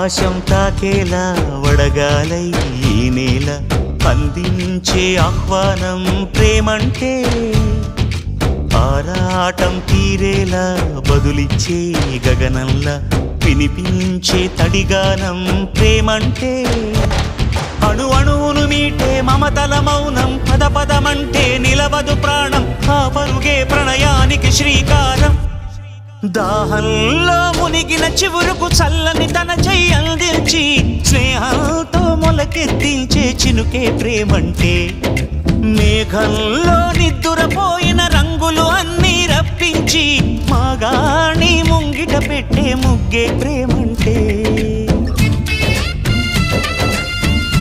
ఆకాశం తాకేలా వడగాలై ఈ నేల అందించే ఆహ్వానం ప్రేమంటే ఆరాటం తీరేలా బదులిచ్చే గగనంలా వినిపించే తడిగానం ప్రేమంటే అణు అణువును మీటే మమతల మౌనం పద పదమంటే నిలవదు ప్రాణం ఆ పరుగే ప్రణయానికి శ్రీకారం దాహంలో మునిగిన చివురుకు చల్లని తన చెయ్యి అందించి స్నేహంతో మొలకెత్తించే చినుకే ప్రేమంటే మేఘంలో నిద్దురపోయిన రంగులు అన్నీ రప్పించి మాగాణి ముంగిట పెట్టే ముగ్గే ప్రేమంటే